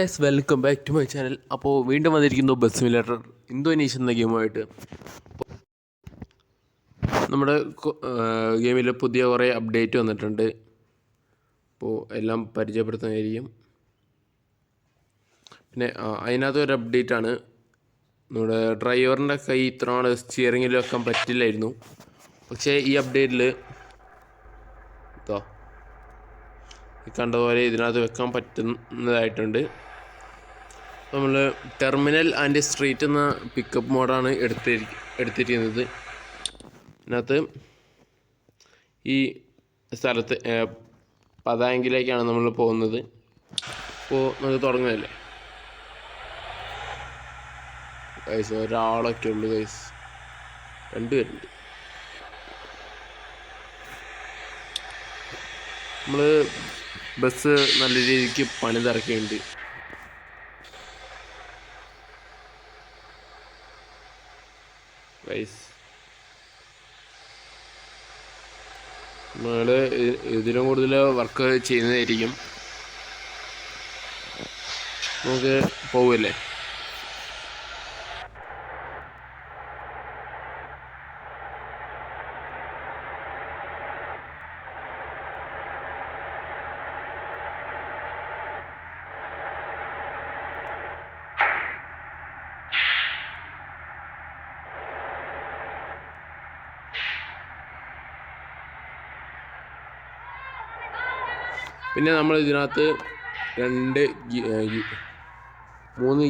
Yes, welcome back to my channel. അപ്പോൾ വീണ്ടും വന്നിരിക്കുന്നു ബസ് സിമുലേറ്റർ ഇന്തോനേഷ്യ എന്ന ഗെയിമുമായിട്ട്. നമ്മുടെ ഗെയിമിൽ പുതിയ കുറേ അപ്ഡേറ്റ് വന്നിട്ടുണ്ട്. അപ്പോൾ എല്ലാം പരിചയപ്പെടുത്തുന്നതായിരിക്കും. പിന്നെ അതിനകത്ത് ഒരു അപ്ഡേറ്റാണ്, നമ്മുടെ ഡ്രൈവറിൻ്റെ കൈ ഇത്ര നാൾ സ്റ്റിയറിങ്ങിൽ വെക്കാൻ പറ്റില്ലായിരുന്നു. പക്ഷേ ഈ അപ്ഡേറ്റിൽ കണ്ടതുപോലെ ഇതിനകത്ത് വെക്കാൻ പറ്റുന്നതായിട്ടുണ്ട്. നമ്മൾ ടെർമിനൽ ആൻഡ് സ്ട്രീറ്റ് എന്ന പിക്കപ്പ് മോഡാണ് എടുത്തിരിക്കുന്നത്. ഇതിനകത്ത് ഈ സ്ഥലത്ത് പതാങ്കിലേക്കാണ് നമ്മൾ പോകുന്നത്. അപ്പോൾ നമുക്ക് തുടങ്ങുന്നതല്ലേ ഗൈസ്. ഒരാളൊക്കെ ഉള്ളു ഗൈസ്, രണ്ടുപേരുണ്ട്. നമ്മൾ ബസ് നല്ല രീതിക്ക് പണിതിറക്കിയിട്ടുണ്ട്. ഗൈസ് നമ്മൾ ഇതിലും കൂടുതൽ വർക്ക് ചെയ്യുന്നതായിരിക്കും. നമുക്ക് പോവല്ലേ? പിന്നെ നമ്മൾ ഇതിനകത്ത് 3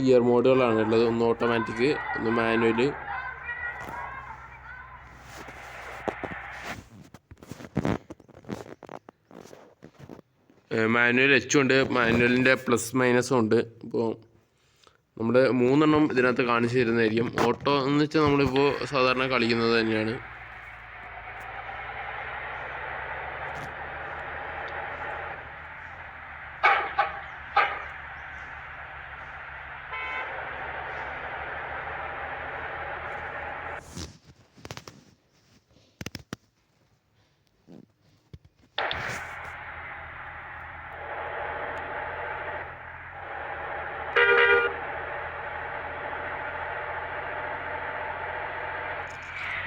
ഗിയർ മോഡുകളാണ് ഉള്ളത്. ഒന്ന് ഓട്ടോമാറ്റിക്, ഒന്ന് മാനുവൽ. മാനുവൽ എച്ചും ഉണ്ട്, മാനുവലിൻ്റെ പ്ലസ് മൈനസും ഉണ്ട്. അപ്പോൾ നമ്മൾ 3 ഇതിനകത്ത് കാണിച്ചു തരുന്നതായിരിക്കും. ഓട്ടോ എന്ന് വെച്ചാൽ നമ്മളിപ്പോൾ സാധാരണ കളിക്കുന്നത് തന്നെയാണ്.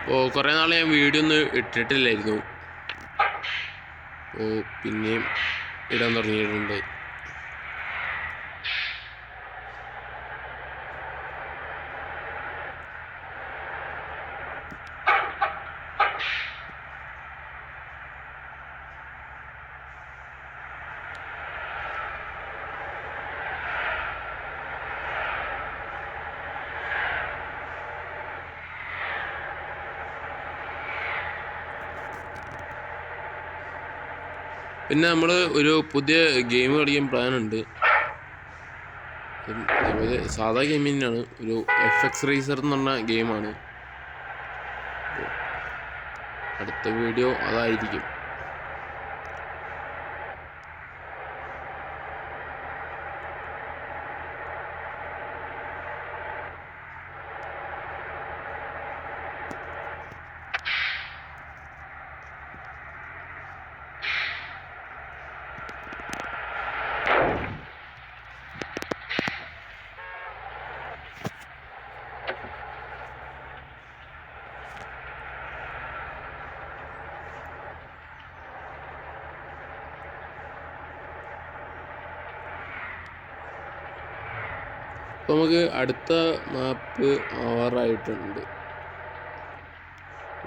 അപ്പോൾ കുറേ നാൾ ഞാൻ വീഡിയോ ഒന്നും ഇട്ടിട്ടില്ലായിരുന്നു. അപ്പോൾ പിന്നെയും ഇടാൻ തുടങ്ങിയിട്ടുണ്ട്. പിന്നെ നമ്മൾ ഒരു പുതിയ ഗെയിം കളിക്കാൻ പ്ലാനുണ്ട്. അതേപോലെ സാധാ ഗെയിം തന്നെയാണ്, ഒരു FX റേസർ എന്ന് പറഞ്ഞ ഗെയിമാണ്. അടുത്ത വീഡിയോ അതായിരിക്കും. അപ്പോൾ നമുക്ക് അടുത്ത മാപ്പ് ആവാറായിട്ടുണ്ട്.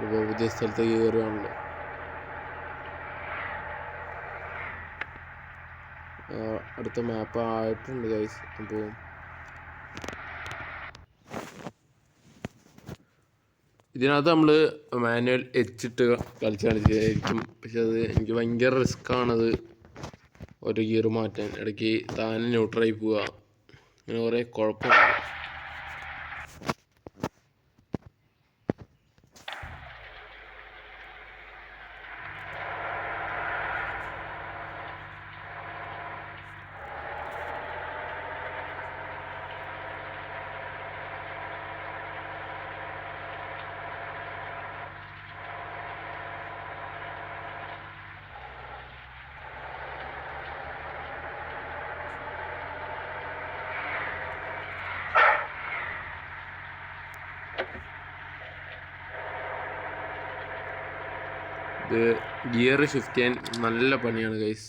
ഇപ്പോൾ പുതിയ സ്ഥലത്തേക്ക് കയറുകയാണല്ലോ. അടുത്ത മാപ്പ് ആയിട്ടുണ്ട് ഗൈസ്. അപ്പോൾ ഇതിനകത്ത് നമ്മൾ മാനുവൽ എച്ചിട്ട് കളിച്ചായിരിക്കും. പക്ഷെ അത് എനിക്ക് ഭയങ്കര റിസ്ക്കാണത്. ഒരു ഗിയർ മാറ്റാൻ ഇടയ്ക്ക് താനെ ന്യൂട്രലായി പോവുക, അങ്ങനെ കുറേ കുഴപ്പമുണ്ട്. ഇത് ഗിയർ ഷിഫ്റ്റ് ചെയ്യാൻ നല്ല പണിയാണ് ഗൈസ്.